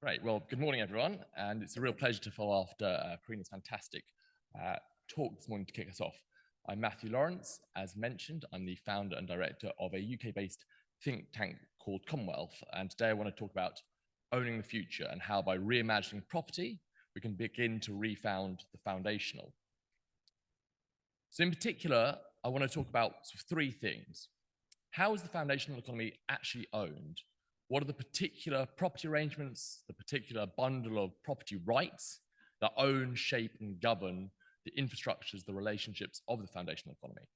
Great. Well, good morning, everyone. And it's a real pleasure to follow after Karina's fantastic talk this morning to kick us off. I'm Mathew Lawrence. As mentioned, I'm the founder and director of a UK-based think tank called Commonwealth. And today I want to talk about owning the future and how by reimagining property, we can begin to refound the foundational. So in particular, I want to talk about sort of three things. How is the foundational economy actually owned? What are the particular property arrangements, the particular bundle of property rights that own, shape, and govern the infrastructures, the relationships of the foundational economy?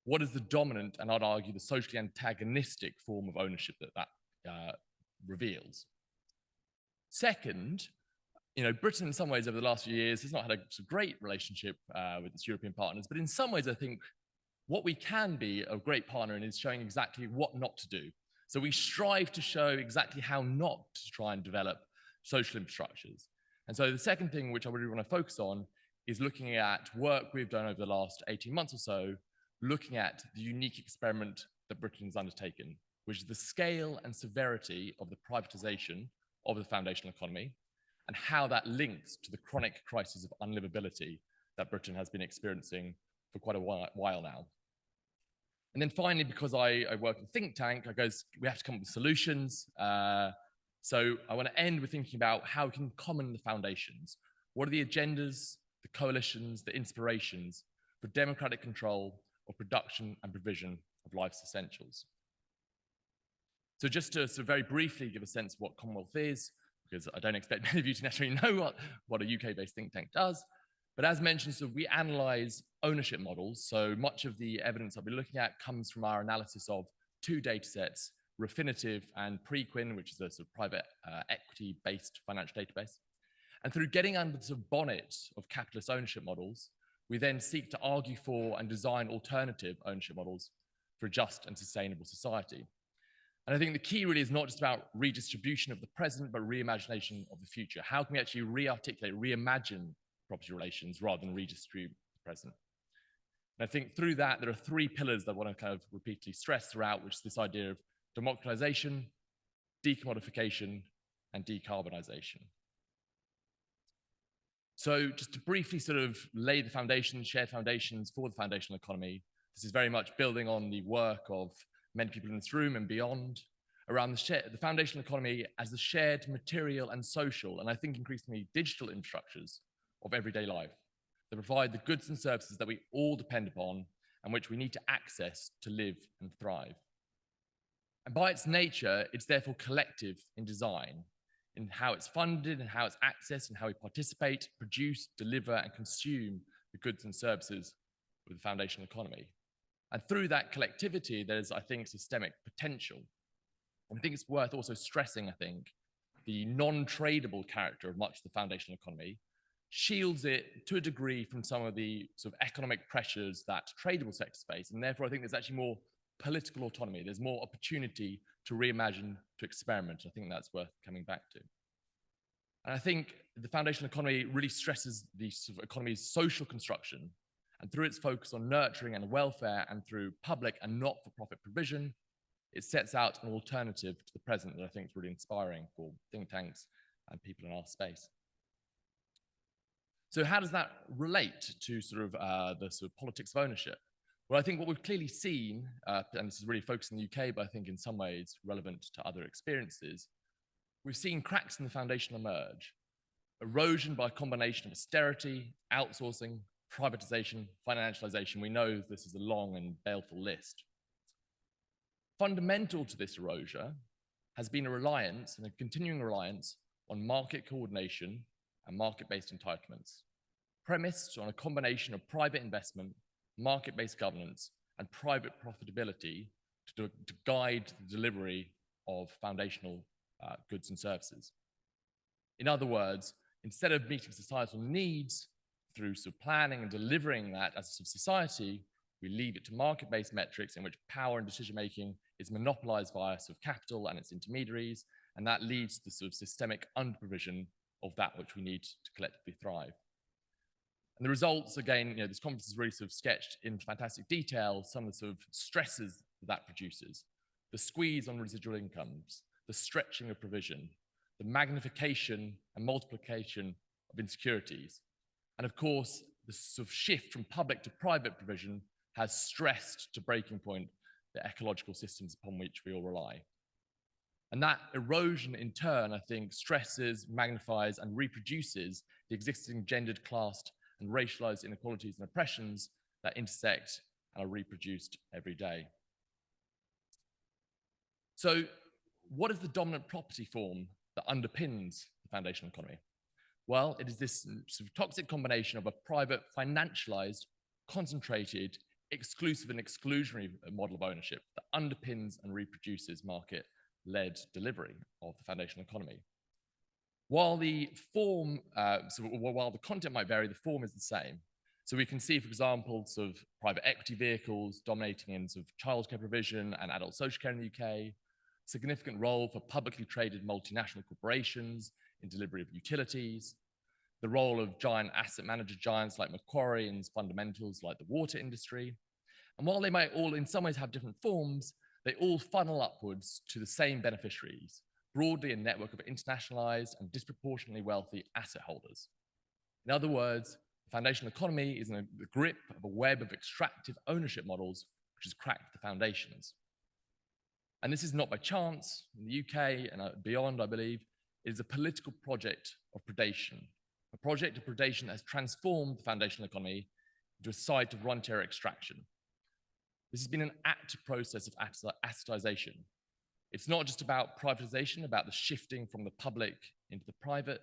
What is the dominant, and I'd argue the socially antagonistic form of ownership that reveals? Second, Britain in some ways over the last few years has not had a great relationship with its European partners, but in some ways I think what we can be a great partner in is showing exactly what not to do. So we strive to show exactly how not to try and develop social infrastructures. And so the second thing which I really want to focus on is looking at work we've done over the last 18 months or so, looking at the unique experiment that Britain has undertaken, which is the scale and severity of the privatization of the foundational economy and how that links to the chronic crisis of unlivability that Britain has been experiencing for quite a while now. And then finally, because I work in think tank, we have to come up with solutions. So I want to end with thinking about how we can common the foundations. What are the agendas, the coalitions, the inspirations for democratic control of production and provision of life's essentials? So just to sort of very briefly give a sense of what Commonwealth is, because I don't expect many of you to necessarily know what a UK-based think tank does. But as mentioned, so we analyze ownership models. So much of the evidence that we're looking at comes from our analysis of two data sets, Refinitiv and Preqin, which is a sort of private equity-based financial database. And through getting under the sort of bonnet of capitalist ownership models, we then seek to argue for and design alternative ownership models for a just and sustainable society. And I think the key really is not just about redistribution of the present, but reimagination of the future. How can we actually re-articulate, reimagine property relations rather than redistribute the present? And I think through that, there are three pillars that I want to kind of repeatedly stress throughout, which is this idea of democratization, decommodification, and decarbonization. So just to briefly sort of lay the foundations, shared foundations for the foundational economy, this is very much building on the work of many people in this room and beyond around the foundational economy as the shared material and social, and I think increasingly digital infrastructures of everyday life that provide the goods and services that we all depend upon and which we need to access to live and thrive. And by its nature, it's therefore collective in design, in how it's funded and how it's accessed and how we participate, produce, deliver, and consume the goods and services of the foundational economy. And through that collectivity, there's, I think, systemic potential. And I think it's worth also stressing, I think, the non-tradable character of much of the foundational economy shields it to a degree from some of the sort of economic pressures that tradable sectors face. And therefore, I think there's actually more political autonomy. There's more opportunity to reimagine, to experiment. I think that's worth coming back to. And I think the foundational economy really stresses the sort of economy's social construction. And through its focus on nurturing and welfare and through public and not-for-profit provision, it sets out an alternative to the present that I think is really inspiring for think tanks and people in our space. So how does that relate to sort of the sort of politics of ownership? Well, I think what we've clearly seen, and this is really focused in the UK, but I think in some ways relevant to other experiences, we've seen cracks in the foundation emerge. Erosion by a combination of austerity, outsourcing, privatization, financialization. We know this is a long and baleful list. Fundamental to this erosion has been a reliance and a continuing reliance on market coordination and market-based entitlements, premised on a combination of private investment, market-based governance, and private profitability to guide the delivery of foundational goods and services. In other words, instead of meeting societal needs through sort of planning and delivering that as a society, we leave it to market-based metrics in which power and decision-making is monopolized via sort of capital and its intermediaries, and that leads to the sort of systemic underprovision of that which we need to collectively thrive. And the results, again, this conference has really sort of sketched in fantastic detail some of the sort of stresses that produces, the squeeze on residual incomes, the stretching of provision, the magnification and multiplication of insecurities. And of course, the sort of shift from public to private provision has stressed to breaking point the ecological systems upon which we all rely. And that erosion in turn, I think, stresses, magnifies, and reproduces the existing gendered, classed, and racialized inequalities and oppressions that intersect and are reproduced every day. So, what is the dominant property form that underpins the foundational economy? Well, it is this sort of toxic combination of a private, financialized, concentrated, exclusive and exclusionary model of ownership that underpins and reproduces market-led delivery of the foundational economy. While the form, while the content might vary, the form is the same. So we can see, for example, sort of private equity vehicles dominating in sort of childcare provision and adult social care in the UK, significant role for publicly traded multinational corporations in delivery of utilities, the role of giant asset manager giants like Macquarie and fundamentals like the water industry. And while they might all in some ways have different forms, they all funnel upwards to the same beneficiaries, broadly a network of internationalized and disproportionately wealthy asset holders. In other words, the foundational economy is in the grip of a web of extractive ownership models which has cracked the foundations. And this is not by chance. In the UK and beyond, I believe, it is a political project of predation, a project of predation that has transformed the foundational economy into a site of rentier extraction. This has been an active process of assetization. It's not just about privatization, about the shifting from the public into the private,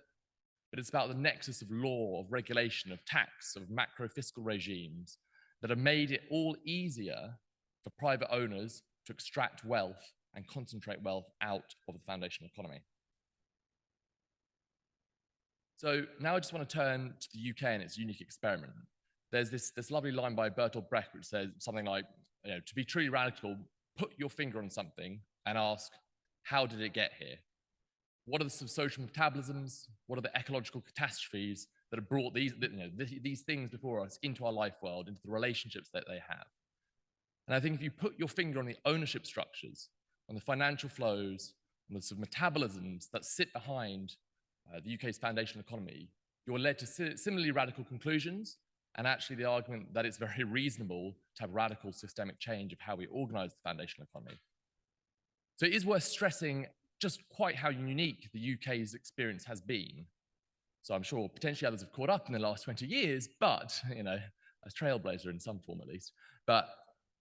but it's about the nexus of law, of regulation, of tax, of macro fiscal regimes that have made it all easier for private owners to extract wealth and concentrate wealth out of the foundational economy. So now I just want to turn to the UK and its unique experiment. There's this lovely line by Bertolt Brecht which says something like, to be truly radical, put your finger on something and ask, how did it get here? What are the social metabolisms? What are the ecological catastrophes that have brought these things before us into our life world, into the relationships that they have? And I think if you put your finger on the ownership structures, on the financial flows, on the sort of metabolisms that sit behind the UK's foundational economy, you're led to similarly radical conclusions, and actually the argument that it's very reasonable to have radical systemic change of how we organize the foundational economy. So it is worth stressing just quite how unique the UK's experience has been. So I'm sure potentially others have caught up in the last 20 years, but, as trailblazer in some form at least. But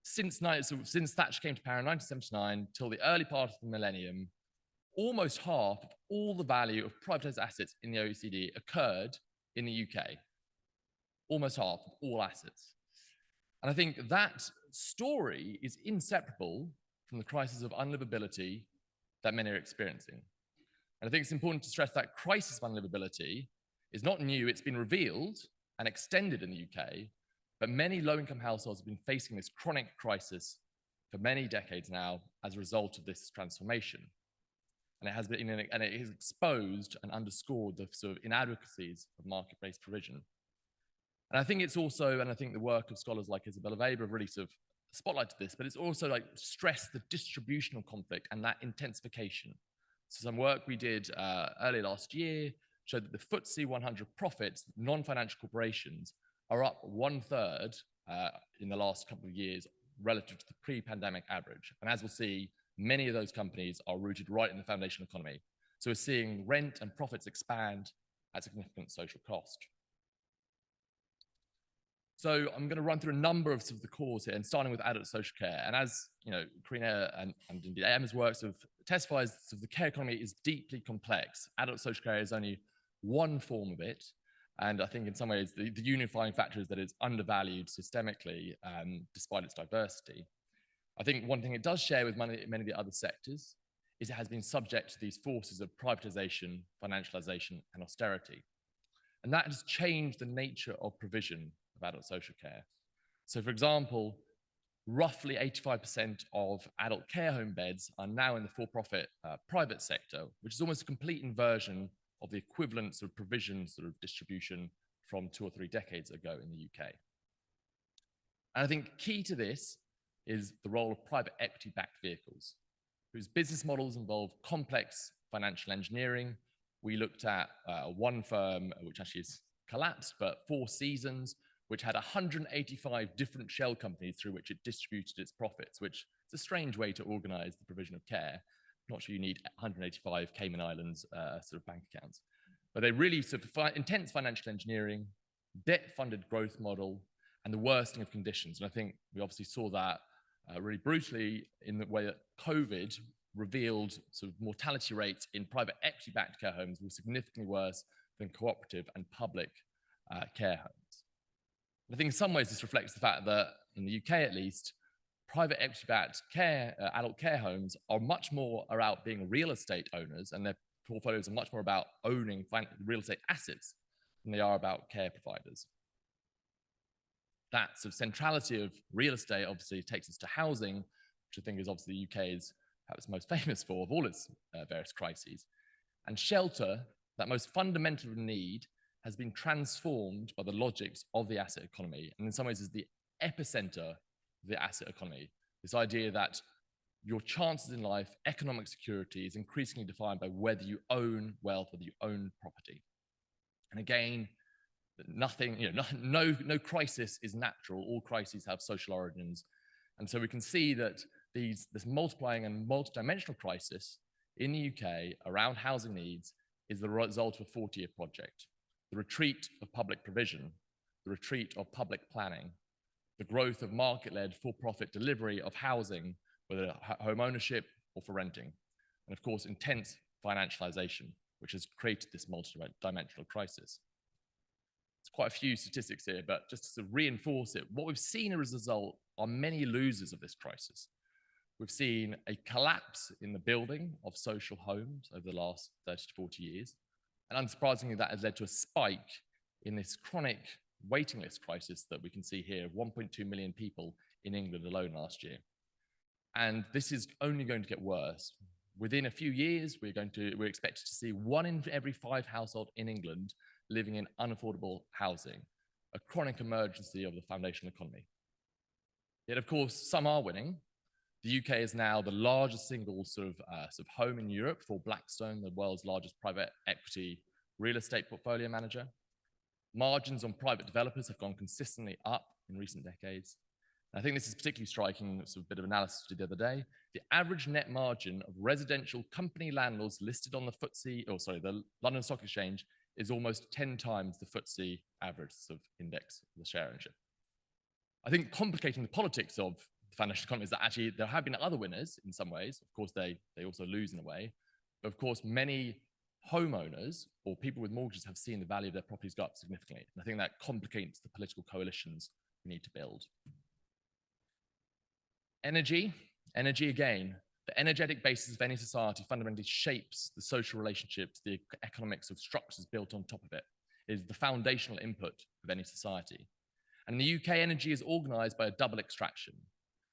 since Thatcher came to power in 1979 till the early part of the millennium, almost half of all the value of privatized assets in the OECD occurred in the UK. Almost half of all assets. And I think that story is inseparable from the crisis of unlivability that many are experiencing. And I think it's important to stress that crisis of unlivability is not new. It's been revealed and extended in the UK, but many low-income households have been facing this chronic crisis for many decades now as a result of this transformation. And it has exposed and underscored the sort of inadequacies of market-based provision. And I think it's also, and I think the work of scholars like Isabella Weber have really sort of spotlighted this, but it's also like stressed the distributional conflict and that intensification. So some work we did early last year showed that the FTSE 100 profits, non-financial corporations, are up 1/3 in the last couple of years relative to the pre-pandemic average. And as we'll see, many of those companies are rooted right in the foundational economy. So we're seeing rent and profits expand at significant social cost. So I'm going to run through a number of the cores here, and starting with adult social care. And as Karina and indeed Emma's work sort of testifies, the care economy is deeply complex. Adult social care is only one form of it. And I think in some ways, the unifying factor is that it's undervalued systemically, despite its diversity. I think one thing it does share with many of the other sectors is it has been subject to these forces of privatization, financialization, and austerity. And that has changed the nature of provision of adult social care. So for example, roughly 85% of adult care home beds are now in the for-profit private sector, which is almost a complete inversion of the equivalent sort of provision sort of distribution from 2 or 3 decades ago in the UK. And I think key to this is the role of private equity-backed vehicles, whose business models involve complex financial engineering. We looked at one firm, which actually has collapsed, but Four Seasons, which had 185 different shell companies through which it distributed its profits, which is a strange way to organize the provision of care. I'm not sure you need 185 Cayman Islands sort of bank accounts. But they really sort of intense financial engineering, debt-funded growth model, and the worsening of conditions. And I think we obviously saw that really brutally in the way that COVID revealed sort of mortality rates in private equity-backed care homes were significantly worse than cooperative and public care homes. I think in some ways this reflects the fact that in the UK at least, private equity-backed adult care homes are much more about being real estate owners, and their portfolios are much more about owning real estate assets than they are about care providers. That sort of centrality of real estate obviously takes us to housing, which I think is obviously the UK's perhaps most famous for of all its various crises. And shelter, that most fundamental need, has been transformed by the logics of the asset economy, and in some ways is the epicenter of the asset economy. This idea that your chances in life, economic security, is increasingly defined by whether you own wealth, whether you own property. And again, nothing, no crisis is natural. All crises have social origins. And so we can see that this multiplying and multidimensional crisis in the UK around housing needs is the result of a 40-year project. The retreat of public provision, the retreat of public planning, the growth of market-led for-profit delivery of housing, whether home ownership or for renting, and of course, intense financialization, which has created this multidimensional crisis. There's quite a few statistics here, but just to sort of reinforce it, what we've seen as a result are many losers of this crisis. We've seen a collapse in the building of social homes over the last 30 to 40 years. And unsurprisingly, that has led to a spike in this chronic waiting list crisis that we can see here, 1.2 million people in England alone last year. And this is only going to get worse. Within a few years, we're expected to see 1 in every 5 households in England living in unaffordable housing, a chronic emergency of the foundational economy. Yet, of course, some are winning. The UK is now the largest single sort of home in Europe for Blackstone, the world's largest private equity real estate portfolio manager. Margins on private developers have gone consistently up in recent decades. And I think this is particularly striking, sort of bit of analysis we did the other day. The average net margin of residential company landlords listed on the London Stock Exchange is almost 10 times the FTSE average sort of index, the share ownership. I think complicating the politics of the financial economy is that actually there have been other winners in some ways. Of course, they also lose in a way. But of course, many homeowners or people with mortgages have seen the value of their properties go up significantly. And I think that complicates the political coalitions we need to build. Energy again. The energetic basis of any society fundamentally shapes the social relationships, the economics of structures built on top of it. It is the foundational input of any society. And in the UK, energy is organized by a double extraction.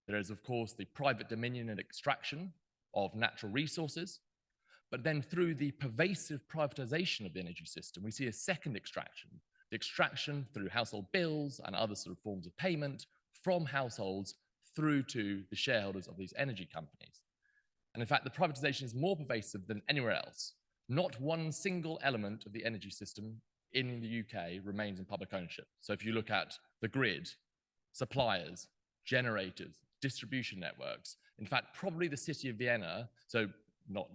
There is, of course, the private dominion and extraction of natural resources, but then through the pervasive privatization of the energy system, we see a second extraction, the extraction through household bills and other sort of forms of payment from households through to the shareholders of these energy companies. And in fact, the privatization is more pervasive than anywhere else. Not one single element of the energy system in the UK remains in public ownership. So if you look at the grid, suppliers, generators, distribution networks, in fact, probably the city of Vienna,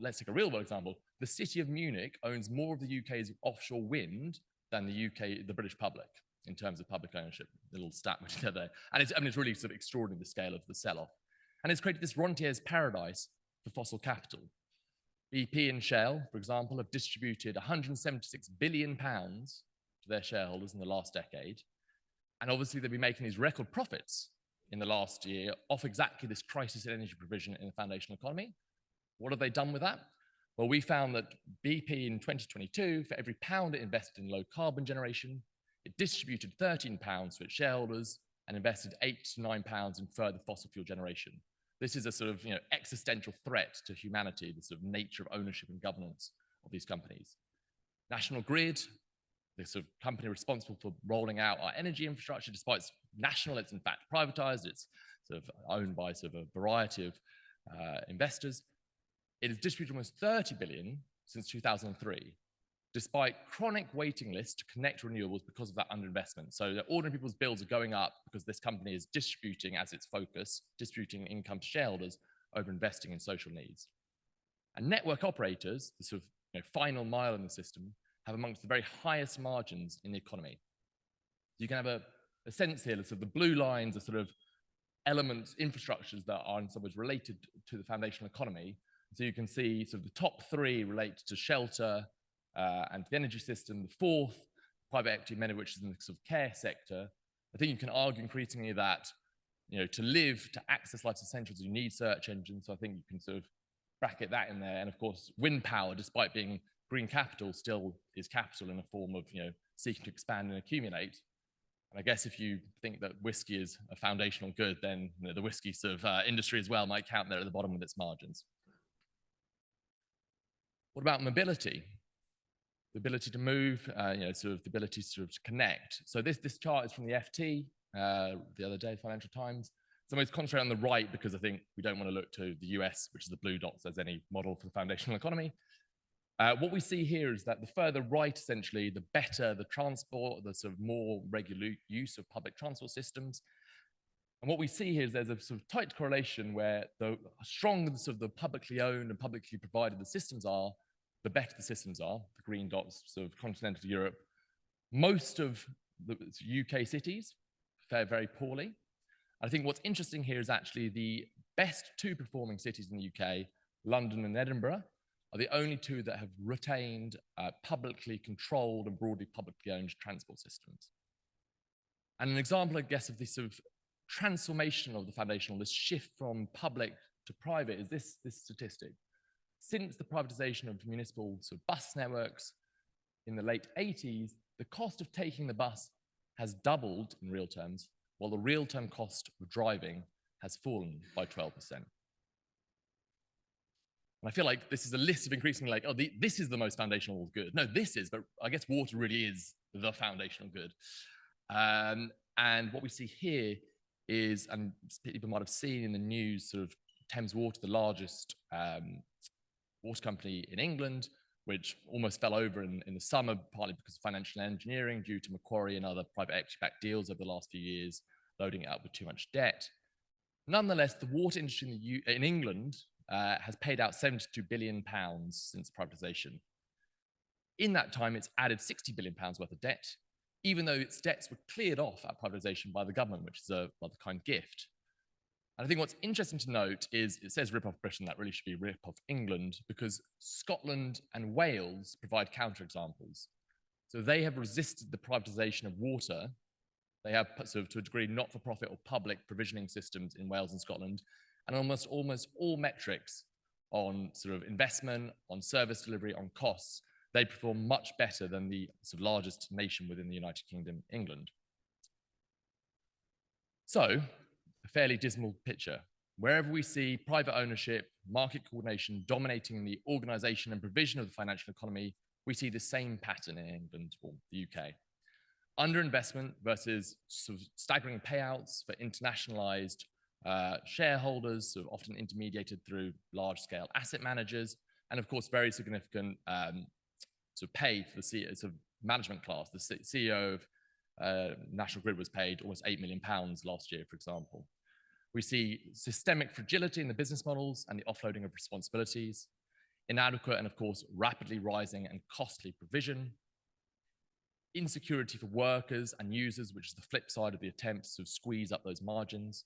let's take a real world example, the city of Munich owns more of the UK's offshore wind than the British public in terms of public ownership. The little stat which is there. And it's really sort of extraordinary the scale of the sell-off. And it's created this rentier's paradise for fossil capital. BP and Shell, for example, have distributed £176 billion to their shareholders in the last decade. And obviously they'll be making these record profits in the last year off exactly this crisis in energy provision in the foundational economy. What have they done with that? Well, we found that BP in 2022, for every £1 it invested in low carbon generation, it distributed £13 to its shareholders and invested £8 to £9 in further fossil fuel generation. This is a sort of existential threat to humanity, the sort of nature of ownership and governance of these companies. National Grid, the sort of company responsible for rolling out our energy infrastructure, despite it's national, it's in fact privatized, it's sort of owned by sort of a variety of investors. It has distributed almost 30 billion since 2003, despite chronic waiting lists to connect renewables because of that underinvestment. So the ordinary people's bills are going up because this company is distributing as its focus, distributing income to shareholders over investing in social needs. And network operators, the sort of final mile in the system, have amongst the very highest margins in the economy. You can have a sense here that sort of the blue lines are sort of elements, infrastructures that are in some ways related to the foundational economy. So you can see sort of the top three relate to shelter and the energy system. The fourth, private equity, many of which is in the sort of care sector. I think you can argue increasingly that to live, to access life's essentials, you need search engines. So I think you can sort of bracket that in there. And of course, wind power, despite being green capital, still is capital in a form of seeking to expand and accumulate. And I guess if you think that whiskey is a foundational good, then the whiskey sort of industry as well might count there at the bottom with its margins. What about mobility? The ability to move, sort of the ability to sort of connect. So this chart is from the FT the other day, Financial Times. So it's concentrated on the right because I think we don't want to look to the US, which is the blue dots, as any model for the foundational economy. What we see here is that the further right, essentially, the better the transport, the sort of more regular use of public transport systems. And what we see here is there's a sort of tight correlation where the stronger sort of the publicly owned and publicly provided the systems are, the better the systems are. The green dots, sort of continental Europe. Most of the UK cities fare very poorly. I think what's interesting here is actually the best two performing cities in the UK, London and Edinburgh, are the only two that have retained publicly controlled and broadly publicly owned transport systems. And an example, I guess, of this sort of transformation of the foundational, this shift from public to private, is this statistic. Since the privatization of municipal sort of bus networks in the late 80s, the cost of taking the bus has doubled in real terms, while the real-term cost of driving has fallen by 12%. And I feel like this is a list of increasingly like, oh, this is the most foundational good. No, this is, but I guess water really is the foundational good. And what we see here is, and people might have seen in the news, sort of Thames Water, the largest water company in England, which almost fell over in the summer, partly because of financial engineering due to Macquarie and other private equity-backed deals over the last few years, loading it up with too much debt. Nonetheless, the water industry in England has paid out £72 billion since privatization. In that time, it's added £60 billion worth of debt, even though its debts were cleared off at privatization by the government, which is a rather kind gift. And I think what's interesting to note is it says rip off Britain, that really should be rip off England, because Scotland and Wales provide counterexamples. So they have resisted the privatization of water. They have, sort of, to a degree, not-for-profit or public provisioning systems in Wales and Scotland, and almost all metrics on sort of investment, on service delivery, on costs, they perform much better than the sort of largest nation within the United Kingdom, England. So, a fairly dismal picture. Wherever we see private ownership, market coordination dominating the organization and provision of the financial economy, we see the same pattern in England or the UK. Underinvestment versus sort of staggering payouts for internationalized shareholders, sort of often intermediated through large-scale asset managers, and of course, very significant sort of pay for the sort of management class. The CEO of National Grid was paid almost £8 million last year, for example. We see systemic fragility in the business models and the offloading of responsibilities, inadequate and, of course, rapidly rising and costly provision, insecurity for workers and users, which is the flip side of the attempts to squeeze up those margins,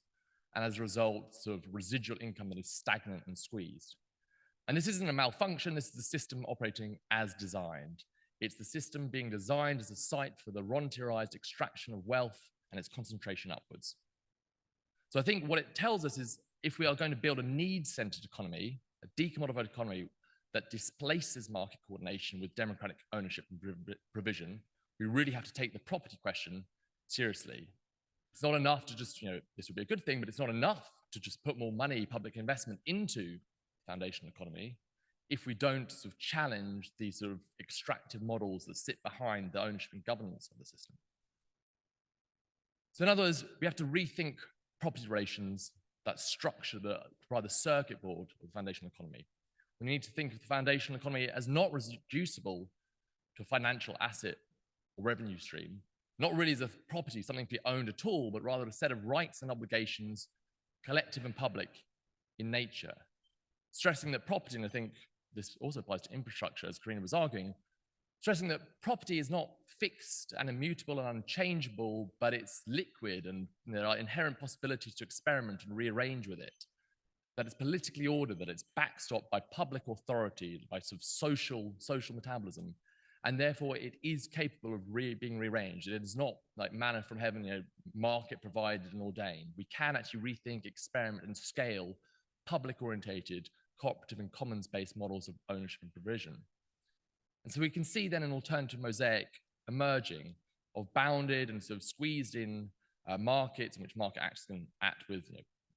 and as a result, sort of residual income that is stagnant and squeezed. And this isn't a malfunction, this is the system operating as designed. It's the system being designed as a site for the rentierized extraction of wealth and its concentration upwards. So I think what it tells us is if we are going to build a needs-centered economy, a decommodified economy that displaces market coordination with democratic ownership and provision, we really have to take the property question seriously. It's not enough to just, this would be a good thing, but it's not enough to just put more money, public investment into the foundational economy if we don't sort of challenge these sort of extractive models that sit behind the ownership and governance of the system. So in other words, we have to rethink property relations that structure the circuit board of the foundational economy. We need to think of the foundational economy as not reducible to a financial asset or revenue stream, not really as a property, something to be owned at all, but rather a set of rights and obligations, collective and public in nature. Stressing that property, and I think this also applies to infrastructure, as Karina was arguing, stressing that property is not fixed and immutable and unchangeable, but it's liquid and there are inherent possibilities to experiment and rearrange with it. That it's politically ordered, that it's backstopped by public authority, by sort of social metabolism, and therefore it is capable of being rearranged. It is not like manna from heaven, market provided and ordained. We can actually rethink, experiment, and scale public-orientated, cooperative and commons-based models of ownership and provision. And so we can see then an alternative mosaic emerging of bounded and sort of squeezed in markets in which market actors can act with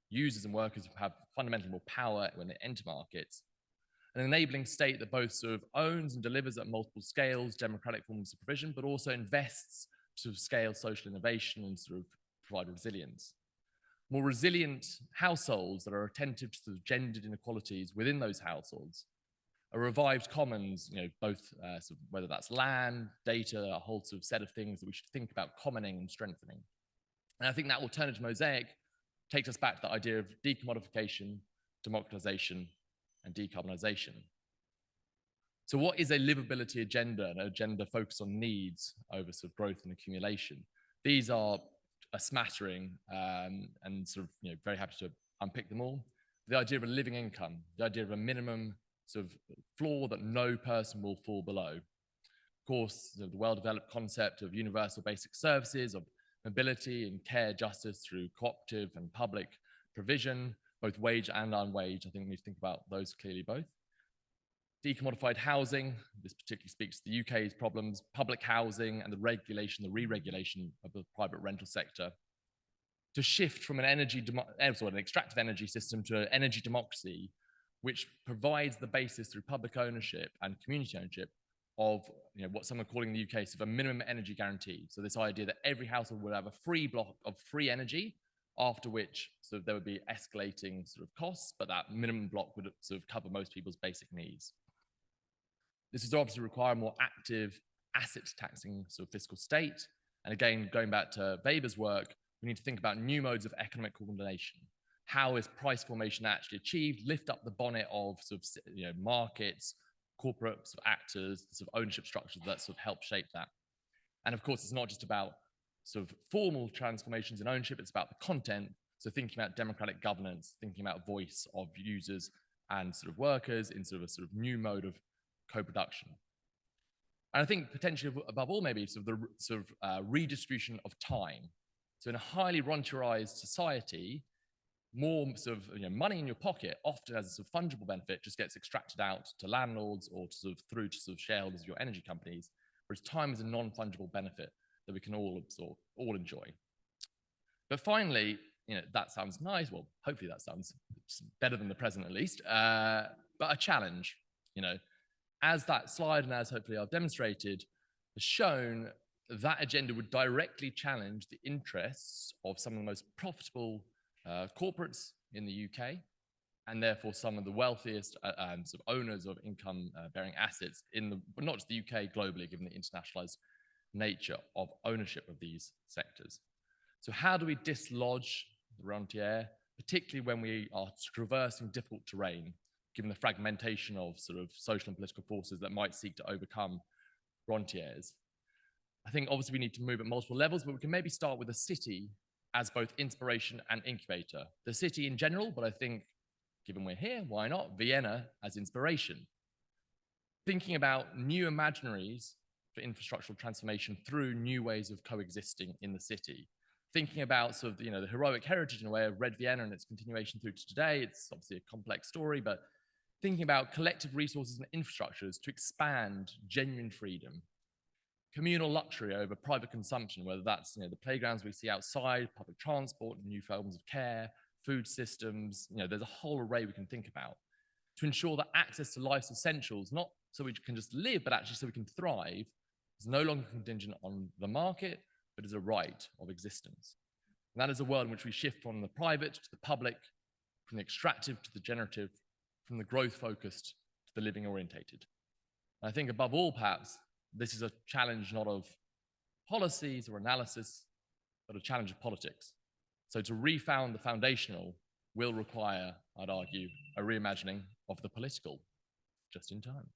users and workers who have fundamentally more power when they enter markets. An enabling state that both sort of owns and delivers at multiple scales democratic forms of provision, but also invests to sort of scale social innovation and sort of provide resilience. More resilient households that are attentive to sort of gendered inequalities within those households. A revived commons, both sort of whether that's land, data, a whole sort of set of things that we should think about commoning and strengthening. And I think that alternative mosaic takes us back to the idea of decommodification, democratization, and decarbonization. So what is a livability agenda, an agenda focused on needs over sort of growth and accumulation? These are a smattering and sort of very happy to unpick them all. The idea of a living income, the idea of a minimum sort of floor that no person will fall below. Of course, the well-developed concept of universal basic services, of mobility and care justice through cooperative and public provision, both wage and unwage. I think we need to think about those clearly both. Decommodified housing, this particularly speaks to the UK's problems, public housing and the regulation, the re-regulation of the private rental sector, to shift from an extractive energy system to an energy democracy, which provides the basis through public ownership and community ownership of what some are calling in the UK sort of a minimum energy guarantee. So this idea that every household would have a free block of free energy, after which sort of there would be escalating sort of costs, but that minimum block would sort of cover most people's basic needs. This would obviously require a more active asset taxing sort of fiscal state. And again, going back to Weber's work, we need to think about new modes of economic coordination. How is price formation actually achieved? Lift up the bonnet of sort of markets, corporate sort of actors, sort of ownership structures that sort of help shape that. And of course, it's not just about sort of formal transformations in ownership, it's about the content. So thinking about democratic governance, thinking about voice of users and sort of workers in sort of a sort of new mode of co-production. And I think potentially above all, maybe sort of the redistribution of time. So in a highly rentierized society, more sort of money in your pocket, often as a sort of fungible benefit, just gets extracted out to landlords or to sort of through to sort of shareholders of your energy companies, whereas time is a non-fungible benefit that we can all absorb, all enjoy. But finally, that sounds nice. Well, hopefully that sounds better than the present at least, but a challenge, as that slide and as hopefully I've demonstrated has shown, that agenda would directly challenge the interests of some of the most profitable corporates in the UK, and therefore some of the wealthiest sort of owners of income-bearing assets but not just the UK, globally, given the internationalized nature of ownership of these sectors. So how do we dislodge the rentier, particularly when we are traversing difficult terrain, given the fragmentation of sort of social and political forces that might seek to overcome rentiers? I think obviously we need to move at multiple levels, but we can maybe start with the city as both inspiration and incubator. The city in general, but I think, given we're here, why not Vienna as inspiration? Thinking about new imaginaries for infrastructural transformation through new ways of coexisting in the city. Thinking about sort of the heroic heritage in a way of Red Vienna and its continuation through to today. It's obviously a complex story, but thinking about collective resources and infrastructures to expand genuine freedom. Communal luxury over private consumption, whether that's the playgrounds we see outside, public transport, new forms of care, food systems. There's a whole array we can think about to ensure that access to life's essentials, not so we can just live, but actually so we can thrive, is no longer contingent on the market, but is a right of existence. And that is a world in which we shift from the private to the public, from the extractive to the generative, from the growth-focused to the living orientated. And I think above all, perhaps, this is a challenge not of policies or analysis, but a challenge of politics. So to refound the foundational will require, I'd argue, a reimagining of the political, just in time.